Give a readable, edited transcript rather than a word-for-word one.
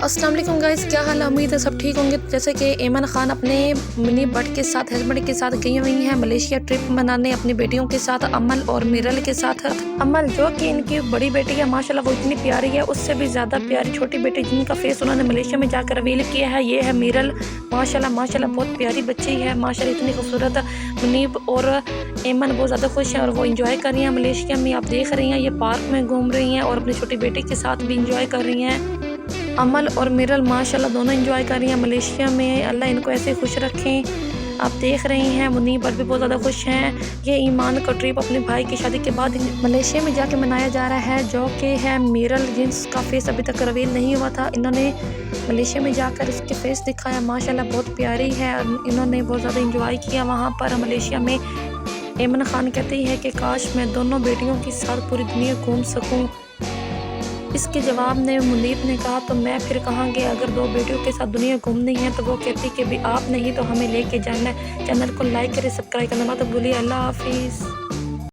अस्सलाम वालेकुम गाइस, क्या हाल है? उम्मीद है सब ठीक होंगे। जैसे कि ऐमन खान अपने मिनी बट के साथ हस्बैंड के साथ गई हुई हैं मलेशिया ट्रिप मनाने अपनी बेटियों के साथ, अमल और मिरल के साथ। अमल जो कि इनकी बड़ी बेटी है, माशाल्लाह वो इतनी प्यारी है, उससे भी ज़्यादा प्यारी छोटी बेटी जिनका फेस उन्होंने मलेशिया में जाकर रिवील किया है, ये है मिरल। माशाल्लाह माशाल्लाह बहुत प्यारी बच्ची है, माशाल्लाह इतनी खूबसूरत। मुनीब और ऐमन बहुत ज़्यादा खुश हैं और वो इंजॉय कर रही हैं मलेशिया में। आप देख रही हैं ये पार्क में घूम रही हैं और अपनी छोटी बेटी के साथ भी इंजॉय कर रही हैं। अमल और मिरल माशाल्लाह दोनों एंजॉय कर रही हैं मलेशिया में। अल्लाह इनको ऐसे खुश रखें। आप देख रही हैं मुनीब भी बहुत ज़्यादा खुश हैं। ये ईमान का ट्रिप अपने भाई की शादी के बाद मलेशिया में जाके मनाया जा रहा है, जो कि है मिरल जिसका फेस अभी तक रिवील नहीं हुआ था। इन्होंने मलेशिया में जाकर इसके फेस दिखाया, माशाल्लाह बहुत प्यारी है। इन्होंने बहुत ज़्यादा इंजॉय किया वहाँ पर मलेशिया में। ऐमन खान कहती है कि काश मैं दोनों बेटियों के साथ पूरी दुनिया घूम सकूँ। इसके जवाब में मुनीब ने कहा तो मैं फिर कहाँ गया, अगर दो बेटियों के साथ दुनिया घूमनी है तो वो कहती कि भी आप नहीं तो हमें लेके जाना है। चैनल को लाइक करें, सब्सक्राइब करना मत भूलिए। अल्लाह हाफिज़।